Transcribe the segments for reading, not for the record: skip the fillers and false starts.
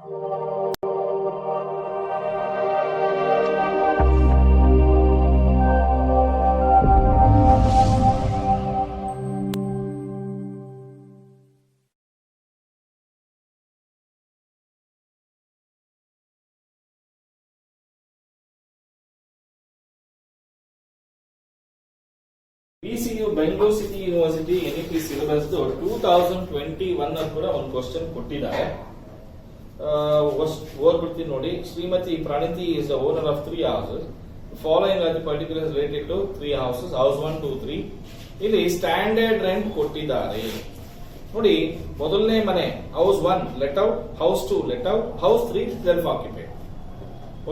PCU Bengaluru city university NEP syllabus 2021 ಕೂಡ ಒಂದು question ಕೊಟ್ಟಿದ್ದಾರೆ. ಓದ್ಬಿಡ್ತೀನಿ ನೋಡಿ. Shrimati Pranati is the owner of 3 houses. Following are the particulars related to 3 houses. House 1, 2, 3. ಇಲ್ಲಿ standard rent ಕೊಟ್ಟಿದ್ದಾರೆ ನೋಡಿ. ಮೊದಲನೇ ಮನೆ house 1 let out, house 2 let out, house 3 self occupied.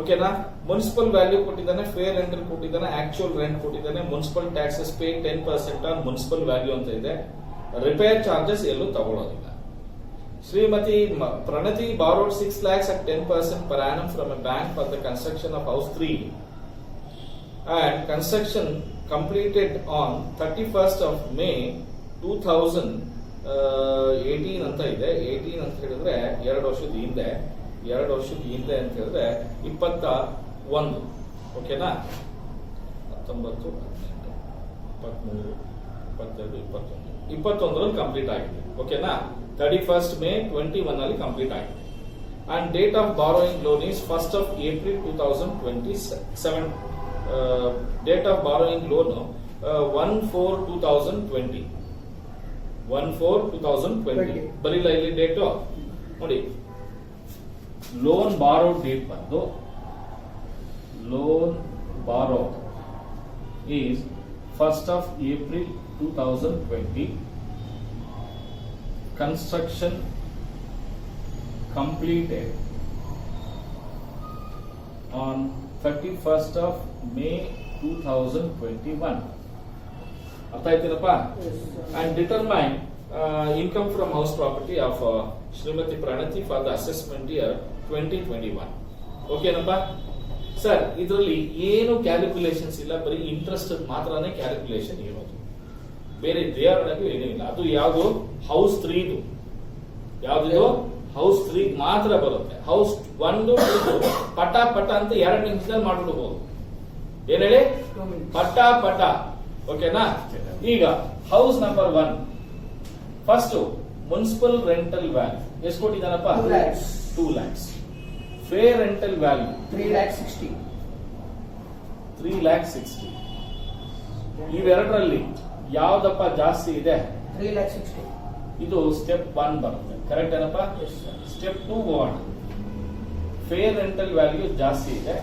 ಓಕೆನಾ. ಮುನ್ಸಿಪಲ್ ವ್ಯಾಲ್ಯೂ ಕೊಟ್ಟಿದ್ದಾನೆ, ಫೇರ್ ರೆಂಟಲ್ ಕೊಟ್ಟಿದ್ದಾನೆ, ಆಕ್ಚುಯಲ್ ರೆಂಟ್ ಕೊಟ್ಟಿದ್ದಾನೆ, municipal taxes pay 10% on municipal value ಅಂತ ಇದೆ. ರಿಪೇರ್ ಚಾರ್ಜಸ್ ಎಲ್ಲೂ ತಗೊಳ್ಳೋದಿಲ್ಲ. ಶ್ರೀಮತಿ ಪ್ರಣತಿ ಬಾರೋಡ್ 6 lakhs at 10% per annum from a bank for the construction of house 3 and construction completed on 31st of May 2018 ಅಂತ ಇದೆ. 18 ಅಂತ ಹೇಳಿದ್ರೆ 2 ವರ್ಷದ ಹಿಂದೆ ಅಂತ ಹೇಳಿದ್ರೆ 21. ಓಕೆನಾ. 19, 18, 19, 20, 22, 21ರಲ್ಲಿ ಕಂಪ್ಲೀಟ್ ಆಗಿದೆ. ಓಕೆನಾ. 31st May 21 ಅಲ್ಲಿ ಕಂಪ್ಲೀಟ್ ಆಗಿದೆ. And date of borrowing loan is 1st of April 2027. Date of borrowing loan 1/4/2020. 1/4/2020 ಬರೀಲ್ಲ ಇಲ್ಲಿ ಡೇಟು ನೋಡಿ. ಲೋನ್ ಬಾರೋ ಡೇಟ್ ಬಂದು ಲೋನ್ ಬಾರೋ is 1st of April 2020. Construction completed on 31st of May 2021. ಅರ್ಥ ಆಯ್ತೇನಪ್ಪ. And determine income from house property of Srimati Pranati for the assessment year 2021. ಓಕೆನಪ್ಪ sir. ಇದರಲ್ಲಿ ಏನು calculations ಇಲ್ಲ, ಬರೀ ಇಂಟ್ರೆಸ್ಟ್ ಮಾತ್ರನೇ ಕ್ಯಾಲ್ಕುಲೇಷನ್ ಇರೋದು, ಬೇರೆ ದೇವರಾಗಿ ಏನೂ ಇಲ್ಲ. ಅದು ಯಾವುದು ಹೌಸ್ 3 ಯಾವ್ದು ಹೌಸ್ 3 ಮಾತ್ರ ಬರುತ್ತೆ. ಹೌಸ್ 1 ಪಟ ಅಂತ 2 ನಿಮಿಷದಲ್ಲಿ ಮಾಡ್ಬಿಡ್ಬೋದು. ಏನ್ ಹೇಳಿ ಪಟ. ಓಕೆನಾ. ಈಗ house number 1 first municipal rental value ಎಷ್ಟು ಕೊಟ್ಟಿದ್ದಾನಪ್ಪ? 2 lakhs. Fair rental value 3,60,000. 3,60,000. ಇವೆರಡರಲ್ಲಿ ಯಾವ್ದಪ್ಪ ಜಾಸ್ತಿ ಇದೆ? 3,60,000. ಇದು ಸ್ಟೆಪ್ 1 ಬರುತ್ತೆ. ಕರೆಕ್ಟ್ ಏನಪ್ಪ? ಸ್ಟೆಪ್ 2 ಹೋಗೋಣ. ಫೇರ್ ರೆಂಟಲ್ ವ್ಯಾಲ್ಯೂ ಜಾಸ್ತಿ ಇದೆ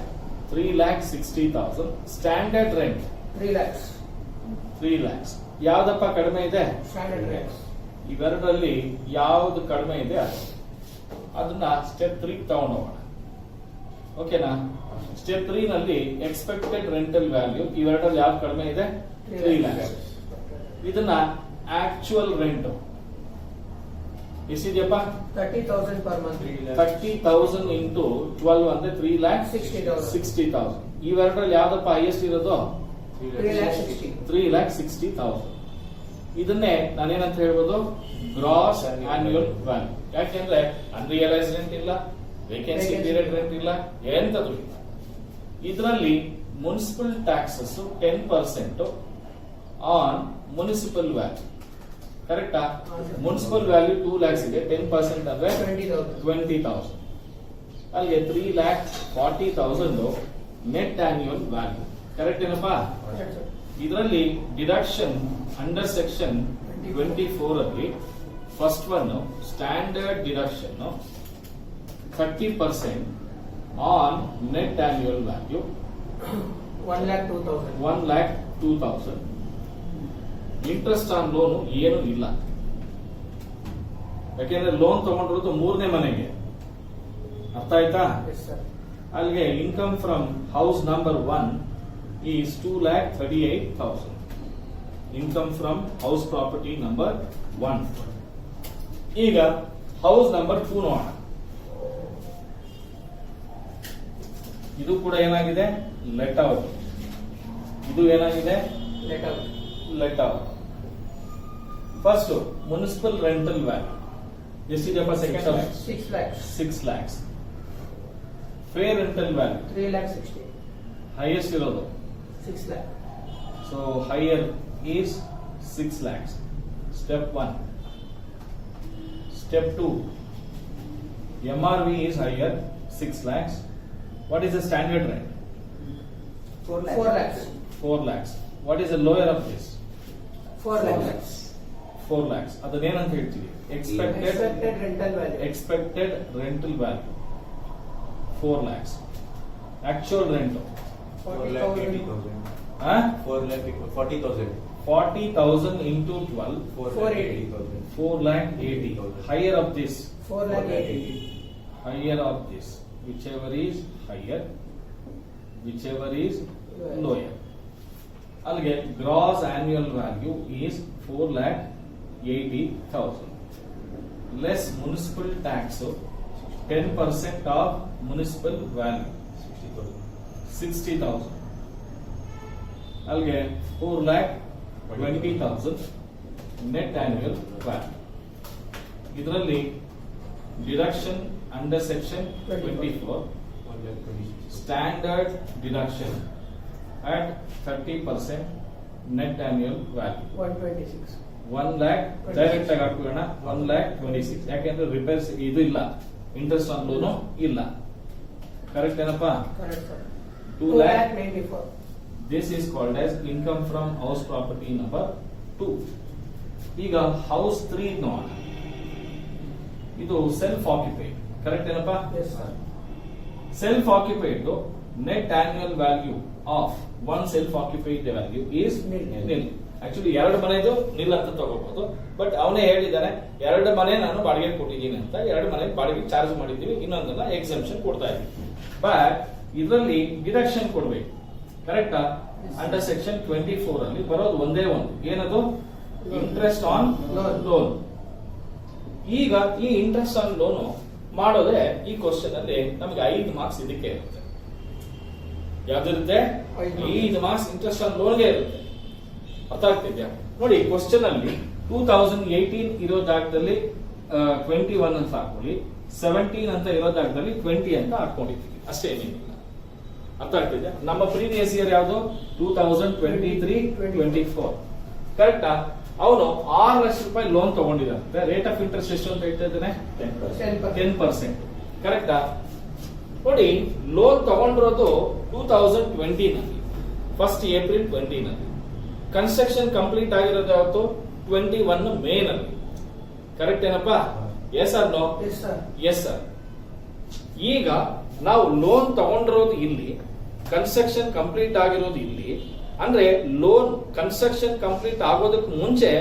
3,60,000. Standard rent 3 lakhs. 3 lakhs. ಯಾವ್ದಪ್ಪ ಕಡಿಮೆ ಇದೆ? Standard rent. ಇವೆರಡರಲ್ಲಿ ಯಾವ್ದು ಕಡಿಮೆ ಇದೆ ಅದನ್ನ ಸ್ಟೆಪ್ 3 ತಗೊಂಡು ಹೋಗೋಣ. ಓಕೆನಾ. ಸ್ಟೆಪ್ 3 ನಲ್ಲಿ ಎಕ್ಸ್ಪೆಕ್ಟೆಡ್ ರೆಂಟಲ್ ವ್ಯಾಲ್ಯೂ ಇವೆರಡರಲ್ಲಿ ಯಾವ್ದು ಕಡಿಮೆ ಇದೆ? 3 lakhs. ಇದನ್ನ actual rent ಎಷ್ಟಿದೆಯಪ್ಪ? 30,000 per month. 30,000 into 12 ಅಂದ್ರೆ 3,60,000. ಇವೆರಡರಲ್ಲಿ ಯಾವ್ದಪ್ಪ ಹೈಯೆಸ್ಟ್ ಇರೋದು? 3,60,000. 3,60,000. ಇದನ್ನೇ ನಾನೇನಂತ ಹೇಳ್ಬೋದು? Gross annual value. ಯಾಕೆಂದ್ರೆ ಅನ್ರಿಯಲೈಸ್ ರೆಂಟ್ ಇಲ್ಲ, ವೇಕೆನ್ಸಿ ಪೀರಿಯಡ್ ರೆಂಟ್ ಇಲ್ಲ, ಎಂತದ್ದು ಇಲ್ಲ. ಇದರಲ್ಲಿ municipal taxes 10% on municipal value. ಕರೆಕ್ಟಾ? ಮುನ್ಸಿಪಲ್ ವ್ಯಾಲ್ಯೂ 2 lakhs ಇದೆ, 10% ಅಂದ್ರೆ 20,000. ಅಲ್ಲಿಗೆ 3,40,000 ನೆಟ್ ಆನ್ಯುವಲ್ ವ್ಯಾಲ್ಯೂ. ಕರೆಕ್ಟ್ ಏನಪ್ಪಾ? ಇದರಲ್ಲಿ ಡಿಡಕ್ಷನ್ ಅಂಡರ್ ಸೆಕ್ಷನ್ 24 ಅಲ್ಲಿ first one standard deduction 30% on net annual value 1,02,000. 1,02,000. Interest on loan ಏನು ಇಲ್ಲ, ಯಾಕೆಂದ್ರೆ ಲೋನ್ ತಗೊಂಡಿರೋದು 3ನೇ ಮನೆಗೆ. ಅರ್ಥ ಆಯ್ತಾ? ಅಲ್ಲಿಗೆ income from house number 1 is 2,38,000. Income from house property number 1. ಈಗ ಹೌಸ್ ನಂಬರ್ 2 ನೋಡೋಣ. ಇದು ಕೂಡ ಏನಾಗಿದೆ? Let out. ಇದು ಏನಾಗಿದೆ? Let out. First municipal rental value ಎಷ್ಟಿದೆಯಪ್ಪ second 6 lakhs. 6 lakhs. Fair rental value 3,60,000. Highest ಇರೋದು 6 lakh. So higher is 6 lakhs. Step 1. Step 2. MRV is higher 6 lakhs. What is the standard rent? 4 lakhs. 4 lakhs. What is the lower of this? 4 lakhs. 4 lakhs. ಅದನ್ನೇನಂತ ಹೇಳ್ತೀವಿ? Expected rental value. Expected rental value 4 lakhs. Actual rent 40,000. 40,000. 40,000 into 12 480,000. 4 lakh 80. Higher of this, 4 lakh 80. higher of this, whichever is higher, whichever is lower. ಅಲ್ಲಿಗೆ gross annual value is 4 lakh 80,000 less municipal tax 10% of municipal value 60,000. ಅಲ್ಲಿಗೆ 4 lakh 20,000 net annual value. ಇದರಲ್ಲಿ deduction under section 24 standard deduction at 30% net annual value 126. 1 lakh direct ಆಗಿ ಹಾಕೋಣ 1,26,000 ಯಾಕೆಂದ್ರೆ repairs ಇದು ಇಲ್ಲ, interest on loan ಇಲ್ಲ. Correct ಏನಪ್ಪಾ? Correct, sir. 2 2 lakh. lakh 94. This is called as income from house property number 2. ಈಗ house 3 ನೋಡೋಣ. ಇದು ಸೆಲ್ಫ್ ಆಕ್ಯುಪೈಡ್. ಕರೆಕ್ಟ್ ಏನಪ್ಪಾ? Yes, sir. Self occupied net annual value of one self occupied value is nil. Actually ಎರಡು ಮನೆದು ನಿಲ್ ಅಂತ ತಗೋಬಹುದು, but ಅವನೇ ಹೇಳಿದ್ದಾನೆ 2 ಮನೆ ನಾನು ಬಾಡಿಗೆ ಕೊಟ್ಟಿದ್ದೀನಿ ಅಂತ, 2 ಮನೆ ಬಾಡಿಗೆ ಚಾರ್ಜ್ ಮಾಡಿದ್ದೀವಿ, ಇನ್ನೊಂದನ್ನ ಎಕ್ಸೆಂಪ್ಷನ್ ಕೊಡ್ತಾ ಇದ್ದೀವಿ. ಬಟ್ ಇದರಲ್ಲಿ ಡಿಡಕ್ಷನ್ ಕೊಡ್ಬೇಕು. ಕರೆಕ್ಟಾ? ಅಂಡರ್ ಸೆಕ್ಷನ್ 24 ಅಲ್ಲಿ ಬರೋದು ಒಂದೇ ಒಂದು, ಏನದು? Interest on loan. ಈಗ ಈ ಇಂಟ್ರೆಸ್ಟ್ ಆನ್ ಲೋನ್ ಮಾಡೋದೇ ಈ ಕ್ವಶನ್ ಅಲ್ಲಿ ನಮಗೆ 5 ಮಾರ್ಕ್ಸ್ ಇದಕ್ಕೆ ಇರುತ್ತೆ. ಯಾವ್ದಿರುತ್ತೆ? 5 ಮಾರ್ಕ್ಸ್ ಇಂಟ್ರೆಸ್ಟ್ ಆನ್ ಲೋನ್ಗೆ ಇರುತ್ತೆ. ಅರ್ಥ ಆಗ್ತಿದ್ಯಾ? ನೋಡಿ, ಕ್ವಶನ್ ಅಲ್ಲಿ 2018 ಇರೋ ಜಾಗದಲ್ಲಿ 21 ಅಂತ ಹಾಕೊಳ್ಳಿ, 17 ಅಂತ ಇರೋ ಜಾಗದಲ್ಲಿ 20 ಅಂತ ಹಾಕೊಂಡಿದ್ದೀವಿ, ಅಷ್ಟೇ, ಏನಿಲ್ಲ. ಅರ್ಥ ಆಗ್ತಿದ್ಯಾ? ನಮ್ಮ ಪ್ರೀವಿಯಸ್ ಇಯರ್ ಯಾವುದು? 2023-24. ಕರೆಕ್ಟಾ? ಅವನು 6 ಲಕ್ಷ ರೂಪಾಯಿ ಲೋನ್ ತಗೊಂಡಿದಂತೆ. ರೇಟ್ ಆಫ್ ಇಂಟ್ರೆಸ್ಟ್ ಎಷ್ಟು ಅಂತ ಹೇಳ್ತಾ ಇದ್ದಾನೆ? 10%. ಕರೆಕ್ಟಾ? ನೋಡಿ, ಲೋನ್ ತಗೊಂಡಿರೋದು 2020 ನಲ್ಲಿ, 1st ಏಪ್ರಿಲ್ 20 ನಲ್ಲಿ. ಕನ್ಸ್ಟ್ರಕ್ಷನ್ ಕಂಪ್ಲೀಟ್ ಆಗಿರೋದು ಯಾವತ್ತು? 21 ಮೇ ನಲ್ಲಿ. ಕರೆಕ್ಟ್ ಏನಪ್ಪಾ? Yes or no? Yes, sir. Yes sir. ಈಗ ನಾವು ಲೋನ್ ತಗೊಂಡಿರೋದು ಇಲ್ಲಿ, ಕನ್ಸ್ಟ್ರಕ್ಷನ್ ಕಂಪ್ಲೀಟ್ ಆಗಿರೋದು ಇಲ್ಲಿ. ಅಂದ್ರೆ ಲೋನ್ ಕನ್ಸ್ಟ್ರಕ್ಷನ್ ಕಂಪ್ಲೀಟ್ ಆಗೋದಕ್ಕೆ ಮುಂಚೆ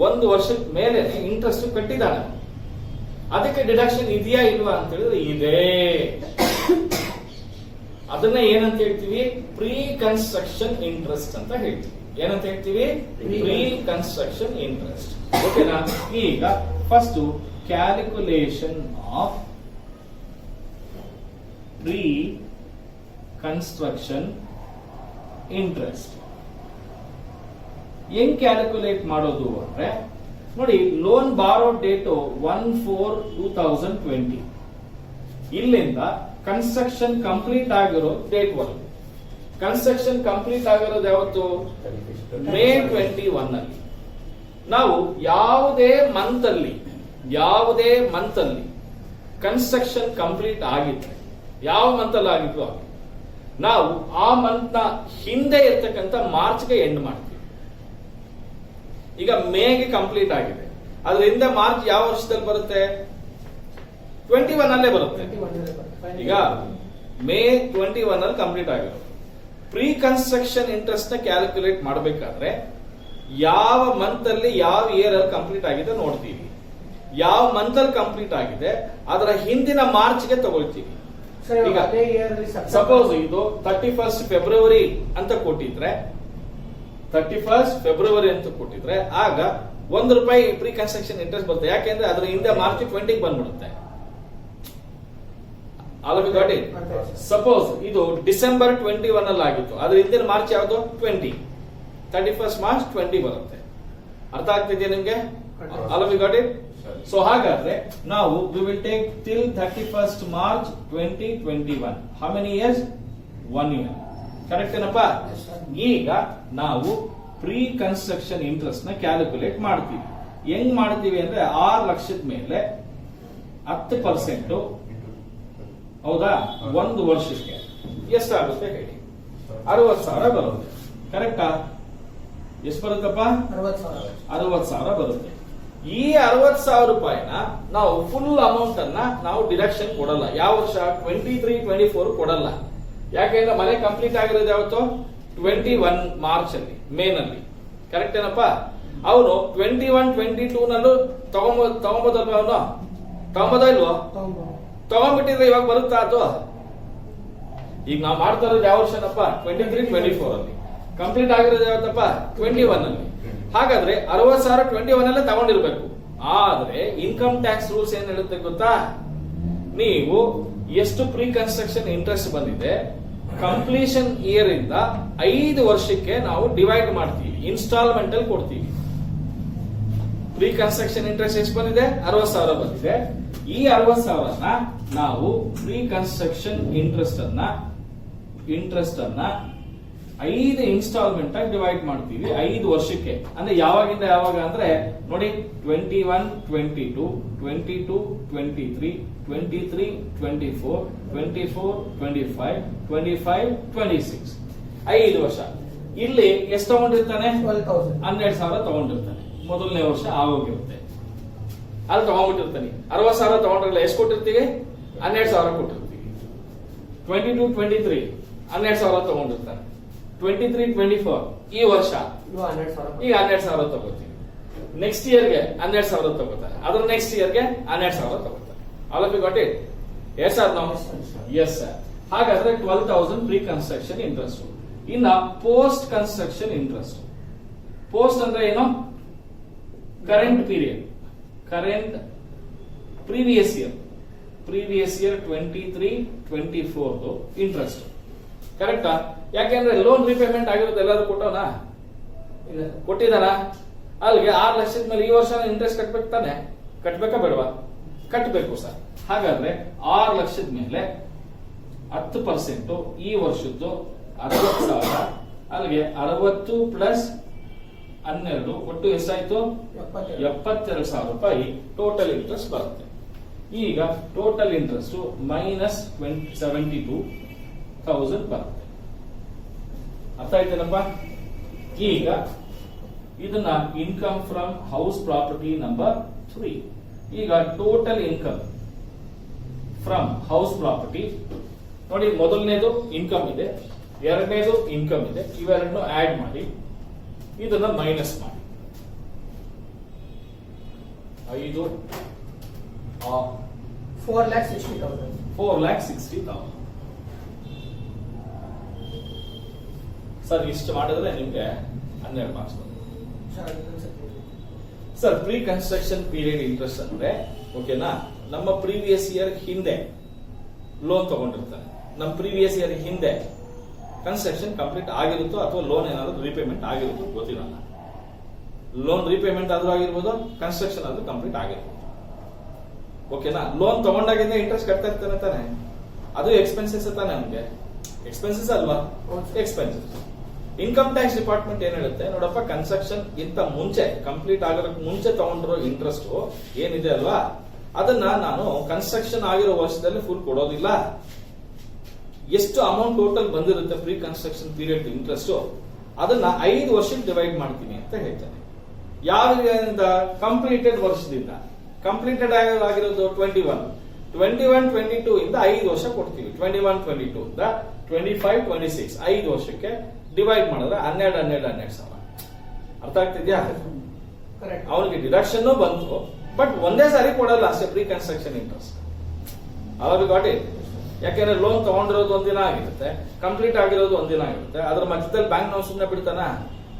1 ವರ್ಷದ ಮೇಲೆ ಇಂಟ್ರೆಸ್ಟ್ ಕಟ್ಟಿದ್ದಾನೆ. ಅದಕ್ಕೆ ಡಿಡಕ್ಷನ್ ಇದೆಯಾ ಇಲ್ವಾ ಅಂತ ಹೇಳಿದ್ರೆ ಇದೆ. ಅದನ್ನ ಏನಂತ ಹೇಳ್ತೀವಿ? ಪ್ರೀ ಕನ್ಸ್ಟ್ರಕ್ಷನ್ ಇಂಟ್ರೆಸ್ಟ್ ಅಂತ ಹೇಳ್ತೀವಿ. ಏನಂತ ಹೇಳ್ತೀವಿ? Pre construction interest. ಓಕೆನಾ? ಈಗ first calculation of pre construction interest ಹೆಂಗ್ ಕ್ಯಾಲ್ಕುಲೇಟ್ ಮಾಡೋದು ಅಂದ್ರೆ, ನೋಡಿ, ಲೋನ್ ಬಾರೋ ಡೇಟು 1/4/2020. ಇಲ್ಲಿಂದ ಕನ್ಸ್ಟ್ರಕ್ಷನ್ ಕಂಪ್ಲೀಟ್ ಆಗಿರೋ ಡೇಟ್ ವರೆಗೂ. ಕನ್ಸ್ಟ್ರಕ್ಷನ್ ಕಂಪ್ಲೀಟ್ ಆಗಿರೋದು ಯಾವತ್ತು? ಮೇ 21 ಅಲ್ಲಿ. ನಾವು ಯಾವುದೇ ಮಂತ್ ಅಲ್ಲಿ ಕನ್ಸ್ಟ್ರಕ್ಷನ್ ಕಂಪ್ಲೀಟ್ ಆಗಿದ್ರೆ, ಯಾವ ಮಂತ್ ಅಲ್ಲಿ ಆಗಿದ್ರು ಆಗಿ, ನಾವು ಆ ಮಂತ್ ನ ಹಿಂದೆ ಇರ್ತಕ್ಕಂಥ ಮಾರ್ಚ್ಗೆ ಎಂಡ್ ಮಾಡ್ತೀವಿ. ಈಗ ಮೇಗೆ ಕಂಪ್ಲೀಟ್ ಆಗಿದೆ, ಅದರಿಂದ ಮಾರ್ಚ್ ಯಾವ ವರ್ಷದಲ್ಲಿ ಬರುತ್ತೆ? 21 ಅಲ್ಲೇ ಬರುತ್ತೆ. 21. ಈಗ ಮೇ 21 ಅಲ್ಲಿ ಕಂಪ್ಲೀಟ್ ಆಗಿರೋದು. ಪ್ರೀ ಕನ್ಸ್ಟ್ರಕ್ಷನ್ ಇಂಟ್ರೆಸ್ಟ್ ನ ಕ್ಯಾಲ್ಕುಲೇಟ್ ಮಾಡಬೇಕಾದ್ರೆ ಯಾವ ಮಂತ್ ಅಲ್ಲಿ, ಯಾವ ಇಯರ್ ಅಲ್ಲಿ ಕಂಪ್ಲೀಟ್ ಆಗಿದೆ ನೋಡ್ತೀವಿ. ಯಾವ ಮಂತ್ ಅಲ್ಲಿ ಕಂಪ್ಲೀಟ್ ಆಗಿದೆ ಅದರ ಹಿಂದಿನ ಮಾರ್ಚ್ಗೆ ತಗೊಳ್ತೀವಿ. Sir, ಈಗ ಅದೇ year ಅಲ್ಲಿ September. ಸಪೋಸ್ ಇದು 31st ಫೆಬ್ರವರಿ ಅಂತ ಕೊಟ್ಟಿದ್ರೆ, 31st ಫೆಬ್ರವರಿ ಅಂತ ಕೊಟ್ಟಿದ್ರೆ ಆಗ ₹1 ಪ್ರೀ ಕನ್ಸ್ಟ್ರಕ್ಷನ್ ಇಂಟ್ರೆಸ್ಟ್ ಬರುತ್ತೆ. ಯಾಕೆಂದ್ರೆ ಅದರ ಹಿಂದೆ ಮಾರ್ಚ್ 20 ಬಂದ್ಬಿಡುತ್ತೆ. ಸಪೋಸ್ ಇದು ಡಿಸೆಂಬರ್ 21 ಅಲ್ಲಿ ಆಗಿತ್ತು, ಅದ್ರ ಹಿಂದಿನ ಮಾರ್ಚ್ ಯಾವುದು? 20. 31st ಮಾರ್ಚ್ 20 ಬರುತ್ತೆ. ಅರ್ಥ ಆಗ್ತಿದೆಯಾ ನಿಮ್ಗೆ? All of you got it? So ಹಾಗಾದ್ರೆ ನಾವು we will take till 31st March 2021. How many years? 1 year. Correct ಏನಪ್ಪಾ? Yes, sir. ಈಗ ನಾವು ಪ್ರೀ ಕನ್ಸ್ಟ್ರಕ್ಷನ್ ಇಂಟ್ರೆಸ್ಟ್ ನ ಕ್ಯಾಲ್ಕುಲೇಟ್ ಮಾಡ್ತೀವಿ. ಹೆಂಗ್ ಮಾಡ್ತೀವಿ ಅಂದ್ರೆ 6 ಲಕ್ಷದ ಮೇಲೆ 10%, ಹೌದಾ, ಒಂದು ವರ್ಷಕ್ಕೆ ಎಷ್ಟಾಗುತ್ತೆ ಹೇಳಿ? 60,000 ಬರುತ್ತೆ. ಕರೆಕ್ಟಾ? ಎಷ್ಟು ಬರುತ್ತಪ್ಪ? 60,000. 60,000 ಬರುತ್ತೆ. ಈ 60,000 ರೂಪಾಯಿನ ನಾವು ಫುಲ್ ಅಮೌಂಟ್ ಅನ್ನ ನಾವು ಡಿಡಕ್ಷನ್ ಕೊಡಲ್ಲ. ಯಾವ ವರ್ಷ? 23-24 ಕೊಡಲ್ಲ. ಯಾಕೆಂದ್ರೆ ಮನೆ ಕಂಪ್ಲೀಟ್ ಆಗಿರೋದು ಯಾವತ್ತು? 21 ಮಾರ್ಚ್ ಅಲ್ಲಿ, ಮೇ ನಲ್ಲಿ. ಕರೆಕ್ಟ್ ಏನಪ್ಪಾ? ಅವನು 21-22 ನಲ್ಲೂ ತಗೊಂಬೋದಲ್ವಾ? ಅವನು ತಗೊಂಬೋದ ಇಲ್ವೋ? ತಗೊಂಡ್ಬಿಟ್ಟಿದ್ರೆ ಇವಾಗ ಬರುತ್ತಾ ಅದು? ಈಗ ನಾವು ಮಾಡ್ತಾ ಇರೋದು ಯಾವ ವರ್ಷನಪ್ಪ? 23-24 ಅಲ್ಲಿ. ಕಂಪ್ಲೀಟ್ ಆಗಿರೋದು ಯಾವತ್ತಪ್ಪ? 21 ಅಲ್ಲಿ. ಹಾಗಾದ್ರೆ 60,000 21 ಅಲ್ಲೇ ತಗೊಂಡಿರ್ಬೇಕು. ಆದ್ರೆ ಇನ್ಕಮ್ ಟ್ಯಾಕ್ಸ್ ರೂಲ್ಸ್ ಏನ್ ಹೇಳುತ್ತೆ ಗೊತ್ತಾ? ನೀವು ಎಷ್ಟು ಪ್ರೀ ಕನ್ಸ್ಟ್ರಕ್ಷನ್ ಇಂಟ್ರೆಸ್ಟ್ ಬಂದಿದೆ, ಕಂಪ್ಲೀಷನ್ ಇಯರ್ ಇಂದ 5 ವರ್ಷಕ್ಕೆ ನಾವು ಡಿವೈಡ್ ಮಾಡ್ತೀವಿ, ಇನ್ಸ್ಟಾಲ್ಮೆಂಟ್ ಅಲ್ಲಿ ಕೊಡ್ತೀವಿ. ಪ್ರೀ ಕನ್ಸ್ಟ್ರಕ್ಷನ್ ಇಂಟ್ರೆಸ್ಟ್ ಎಷ್ಟು ಬಂದಿದೆ? 60,000 ಬಂದಿದೆ. ಈ 60,000ನ ನಾವು ಪ್ರೀ ಕನ್ಸ್ಟ್ರಕ್ಷನ್ ಇಂಟ್ರೆಸ್ಟ್ ಅನ್ನ 5 ಇನ್ಸ್ಟಾಲ್ಮೆಂಟ್ ಆಗಿ ಡಿವೈಡ್ ಮಾಡ್ತೀವಿ 5 ವರ್ಷಕ್ಕೆ. ಅಂದ್ರೆ ಯಾವಾಗಿಂದ ಯಾವಾಗ ಅಂದ್ರೆ ನೋಡಿ, 21-22, 22-23, 23-24, 24-25, 25-26, 5 ವರ್ಷ. ಇಲ್ಲಿ ಎಷ್ಟು ತಗೊಂಡಿರ್ತಾನೆ? 12,000. 12,000 ತಗೊಂಡಿರ್ತಾನೆ. ಮೊದಲನೇ ವರ್ಷ ಆಗೋಗಿರುತ್ತೆ, ಅಲ್ಲಿ ತಗೊಂಡ್ಬಿಟ್ಟಿರ್ತಾನೆ. 60,000 ತಗೊಂಡ್ರಲ್ಲ, ಎಷ್ಟು ಕೊಟ್ಟಿರ್ತೀವಿ? 12,000 ಕೊಟ್ಟಿರ್ತೀವಿ. 22-23 12,000 ತಗೊಂಡಿರ್ತಾನೆ. 23-24 ಈ ವರ್ಷ ಇವಾಗ 12,000. ಈಗ 12,000 ತಗೋತೀವಿ. ನೆಕ್ಸ್ಟ್ ಇಯರ್ಗೆ 12,000 ತಗೋತಾರೆ. ಅದ್ರ ನೆಕ್ಸ್ಟ್ ಇಯರ್ಗೆ 12,000 ತಗೋತಾರೆ. All of you got it? Yes sir ನಾವು? Yes sir. ಹಾಗಾದ್ರೆ 12,000 ಪ್ರೀ ಕನ್ಸ್ಟ್ರಕ್ಷನ್ ಇಂಟ್ರೆಸ್ಟ್. ಇನ್ನ ಪೋಸ್ಟ್ ಕನ್ಸ್ಟ್ರಕ್ಷನ್ ಇಂಟ್ರೆಸ್ಟ್. ಪೋಸ್ಟ್ ಅಂದ್ರೆ ಏನು? Current period, current previous year 23-24 interest. ಕರೆಕ್ಟಾ? ಯಾಕೆಂದ್ರೆ ಲೋನ್ ರಿಪೇಮೆಂಟ್ ಆಗಿರೋದು ಎಲ್ಲರೂ ಕೊಟ್ಟವನ? ಇಲ್ಲ. ಕೊಟ್ಟಿದಾನ? ಅಲ್ಲಿಗೆ 6 ಲಕ್ಷದ ಮೇಲೆ ಈ ವರ್ಷ ಇಂಟ್ರೆಸ್ಟ್ ಕಟ್ಬೇಕು ತಾನೆ? ಕಟ್ಬೇಕಾ ಬೇಡವಾ? ಕಟ್ಟಬೇಕು ಸರ್. ಹಾಗಾದ್ರೆ 6 ಲಕ್ಷದ ಮೇಲೆ 10% ಈ ವರ್ಷದ್ದು 60,000, ಅಲ್ಲಿಗೆ 60 ಪ್ಲಸ್ 12 ಒಟ್ಟು ಎಷ್ಟಾಯ್ತು? 72,000 ರೂಪಾಯಿ ಟೋಟಲ್ ಇಂಟ್ರೆಸ್ಟ್ ಬರುತ್ತೆ. ಈಗ ಟೋಟಲ್ ಇಂಟ್ರೆಸ್ಟ್ ಮೈನಸ್ 72,000 ಬರುತ್ತೆ. ಅರ್ಥ ಆಯ್ತೇನಪ್ಪ? ಈಗ ಇದನ್ನ income from house property number 3. ಈಗ total income from house property ನೋಡಿ, ಮೊದಲನೇದು ಇನ್ಕಮ್ ಇದೆ, ಎರಡನೇದು ಇನ್ಕಮ್ ಇದೆ. ಇವೆರಡನ್ನು ಆಡ್ ಮಾಡಿ ಇದನ್ನ ಮೈನಸ್ ಮಾಡಿ 5 4,60,000. 4,60,000. ಸರ್ ಇಷ್ಟು ಮಾಡಿದ್ರೆ ನಿಮ್ಗೆ 12 ಮಾರ್ಕ್ಸ್ ಬಂದಿದೆ. Sir pre construction period interest ಅಂದ್ರೆ ಓಕೆನಾ, ನಮ್ಮ ಪ್ರೀವಿಯಸ್ ಇಯರ್ ಹಿಂದೆ ಲೋನ್ ತಗೊಂಡಿರ್ತಾರೆ. ನಮ್ಮ ಪ್ರೀವಿಯಸ್ ಇಯರ್ ಹಿಂದೆ ಕನ್ಸ್ಟ್ರಕ್ಷನ್ ಕಂಪ್ಲೀಟ್ ಆಗಿರುತ್ತೋ ಅಥವಾ ಲೋನ್ ಏನಾದ್ರು ರೀಪೇಮೆಂಟ್ ಆಗಿರುತ್ತೋ ಗೊತ್ತಿರಲ್ಲ. ಲೋನ್ ರೀಪೇಮೆಂಟ್ ಆದ್ರೂ ಆಗಿರ್ಬೋದು, ಕನ್ಸ್ಟ್ರಕ್ಷನ್ ಆದ್ರೂ ಕಂಪ್ಲೀಟ್ ಆಗಿರ್ಬೋದು. ಓಕೆನಾ? ಲೋನ್ ತಗೊಂಡಾಗಿಂದ ಇಂಟ್ರೆಸ್ಟ್ ಕಟ್ತಾ ಇರ್ತಾನೆ ತಾನೆ, ಅದು ಎಕ್ಸ್ಪೆನ್ಸಸ್ ತಾನೆ. ನಮ್ಗೆ ಎಕ್ಸ್ಪೆನ್ಸಸ್ ಅಲ್ವಾ? ಎಕ್ಸ್ಪೆನ್ಸಸ್. ಇನ್ಕಮ್ ಟ್ಯಾಕ್ಸ್ ಡಿಪಾರ್ಟ್ಮೆಂಟ್ ಏನ್ ಹೇಳುತ್ತೆ ನೋಡಪ್ಪ, ಕನ್ಸ್ಟ್ರಕ್ಷನ್ ಇಂತ ಮುಂಚೆ ಕಂಪ್ಲೀಟ್ ಆಗೋದಕ್ಕೆ ಮುಂಚೆ ತಗೊಂಡಿರೋ ಇಂಟ್ರೆಸ್ಟ್ ಏನಿದೆ ಅಲ್ವಾ, ಅದನ್ನ ನಾನು ಕನ್ಸ್ಟ್ರಕ್ಷನ್ ಆಗಿರೋ ವರ್ಷದಲ್ಲಿ ಫುಲ್ ಕೊಡೋದಿಲ್ಲ. ಎಷ್ಟು ಅಮೌಂಟ್ ಟೋಟಲ್ ಬಂದಿರುತ್ತೆ ಪ್ರೀ ಕನ್ಸ್ಟ್ರಕ್ಷನ್ ಪೀರಿಯಡ್ ಇಂಟ್ರೆಸ್ಟ್, ಅದನ್ನ 5 ವರ್ಷಕ್ಕೆ ಡಿವೈಡ್ ಮಾಡ್ತೀನಿ ಅಂತ ಹೇಳ್ತಾನೆ. ಯಾವ್ದ್ರಿಂದ? ಕಂಪ್ಲೀಟೆಡ್ ವರ್ಷದಿಂದ. ಕಂಪ್ಲೀಟೆಡ್ ಆಗಿರೋದು 21-22 ಇಂದ 5 ವರ್ಷ ಕೊಡ್ತೀವಿ. 21-22 ಇಂದ 25-26 5 ವರ್ಷಕ್ಕೆ ಡಿವೈಡ್ ಮಾಡಿದ್ರೆ 12,000. ಅರ್ಥ ಆಗ್ತಿದ್ಯಾ? ಅವನಿಗೆ ಡಿಡಕ್ಷನ್ ಬಂತು, ಬಟ್ ಒಂದೇ ಸಾರಿ ಕೊಡಲ್ಲ ಅಷ್ಟೇ ಪ್ರೀ ಕನ್ಸ್ಟ್ರಕ್ಷನ್ ಇಂಟ್ರೆಸ್ಟ್. ಅವಾಗ ಗಾಟ್ ಇಟ್? ಯಾಕೆಂದ್ರೆ ಲೋನ್ ತಗೊಂಡಿರೋದು ಒಂದಿನ ಆಗಿರುತ್ತೆ, ಕಂಪ್ಲೀಟ್ ಆಗಿರೋದು ಒಂದಿನ ಆಗಿರುತ್ತೆ. ಅದ್ರ ಮಧ್ಯದಲ್ಲಿ ಬ್ಯಾಂಕ್ ನಾವು ಸುಮ್ಮನೆ ಬಿಡ್ತಾನ,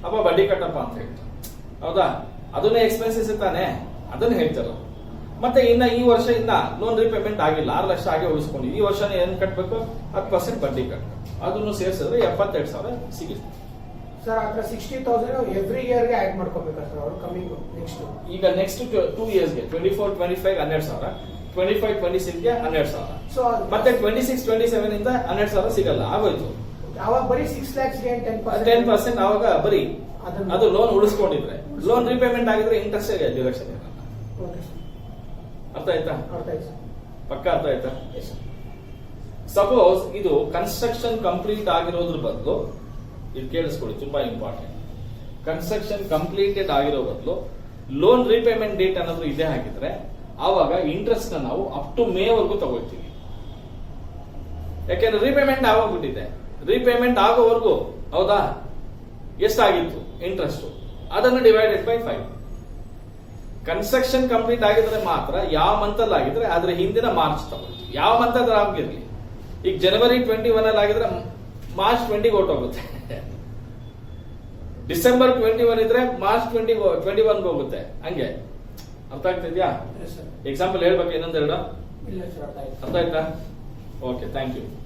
ಅಪ್ಪ ಬಡ್ಡಿ ಕಟ್ಟಪ್ಪ ಅಂತ ಹೇಳ್ತಾರೆ. ಹೌದಾ? ಅದನ್ನೇ ಎಕ್ಸ್ಪೆನ್ಸಸ್ ತಾನೆ, ಅದನ್ನ ಹೇಳ್ತಾರ. ಮತ್ತೆ ಇನ್ನ ಈ ವರ್ಷ ಇನ್ನ ಲೋನ್ ರಿಪೇಮೆಂಟ್ ಆಗಿಲ್ಲ, 6 ಲಕ್ಷ ಆಗಿ ಉಳಿಸ್ಕೊಂಡು ಈ ವರ್ಷನೇ ಏನ್ ಕಟ್ಬೇಕು? 10% ಬಡ್ಡಿ ಕಟ್ಟಬೇಕು. ಅದನ್ನು ಸೇರಿಸಿದ್ರೆ 72,000 ಸಿಗುತ್ತೆ. ಸರ್ ಹತ್ರ 60,000 ಎವ್ರಿ ಇಯರ್ಗೆ ಆಡ್ ಮಾಡ್ಕೋಬೇಕಾ ಸರ್ ಅವರು ಕಮಿಂಗ್ ನೆಕ್ಸ್ಟ್ ಈಗ ನೆಕ್ಸ್ಟ್ 2 ಇಯರ್ಸ್ಗೆ 24-25 12,000, 25-26ಗೆ 12,000, ಸೊ ಮತ್ತೆ 26-27 ಇಂದ 12,000 ಸಿಗಲ್ಲ, ಆಗೋಯ್ತು. ಅವಾಗ ಬರೀ 6 lakhsಗೆ 10% ಆವಾಗ ಬರೀ ಅದನ್ನ- ಅದು ಲೋನ್ ಉಳಿಸ್ಕೊಂಡಿದ್ರೆ, ಲೋನ್ ರಿಪೇಮೆಂಟ್ ಆಗಿದ್ರೆ ಇಂಟ್ರೆಸ್ಟ್ ಡಿಡಕ್ಷನ್ ಇರಲ್ಲ. ಓಕೆ ಸರ್, ಅರ್ಥ ಆಯ್ತಾ? ಅರ್ಥ ಆಯ್ತು ಸರ್. ಪಕ್ಕ ಅರ್ಥ ಆಯ್ತಾ? Yes sir. ಸಪೋಸ್ ಇದು ಕನ್ಸ್ಟ್ರಕ್ಷನ್ ಕಂಪ್ಲೀಟ್ ಆಗಿರೋದ್ರ ಬದಲು, ಇದು ಕೇಳಿಸ್ಕೊಳ್ಳಿ ತುಂಬಾ ಇಂಪಾರ್ಟೆಂಟ್, ಕನ್ಸ್ಟ್ರಕ್ಷನ್ ಕಂಪ್ಲೀಟೆಡ್ ಆಗಿರೋ ಬದಲು ಲೋನ್ ರಿಪೇಮೆಂಟ್ ಡೇಟ್ ಅನ್ನೋದು ಇದೇ ಹಾಕಿದ್ರೆ ಆವಾಗ ಇಂಟ್ರೆಸ್ಟ್ ನ ನಾವು ಅಪ್ ಟು ಮೇ ವರೆಗೂ ತಗೊಳ್ತೀವಿ. ಯಾಕೆಂದ್ರೆ ರಿಪೇಮೆಂಟ್ ಆಗೋಗ್ಬಿಟ್ಟಿದೆ, ರಿಪೇಮೆಂಟ್ ಆಗೋವರೆಗೂ ಹೌದಾ ಎಷ್ಟಾಗಿತ್ತು ಇಂಟ್ರೆಸ್ಟ್, ಅದನ್ನು ಡಿವೈಡೆಡ್ ಬೈ 5. ಕನ್ಸ್ಟ್ರಕ್ಷನ್ ಕಂಪ್ಲೀಟ್ ಆಗಿದ್ರೆ ಮಾತ್ರ ಯಾವ ಮಂತ್ ಅಲ್ಲಿ ಆಗಿದ್ರೆ ಅದ್ರ ಹಿಂದಿನ ಮಾರ್ಚ್ ತಗೊಳ್ತೀವಿ, ಯಾವ ಮಂತ್ ಅದ್ರ ಆಗಿರ್ಲಿ. ಈಗ ಜನವರಿ 21 ಅಲ್ಲಿ ಆಗಿದ್ರೆ ಮಾರ್ಚ್ 20 ಹೊರಟೋಗುತ್ತೆ, ಡಿಸೆಂಬರ್ 21 ಇದ್ರೆ ಮಾರ್ಚ್ 21 ಹೋಗುತ್ತೆ. ಹಂಗೆ ಅರ್ಥ ಆಗ್ತಿದ್ಯಾ? Yes sir. ಎಕ್ಸಾಂಪಲ್ ಹೇಳ್ಬೇಕು ಇನ್ನೊಂದೆರಡು. ಇಲ್ಲ ಸರ್, ಅರ್ಥ ಆಯ್ತು. ಅರ್ಥ ಆಯ್ತಾ? Okay, thank you.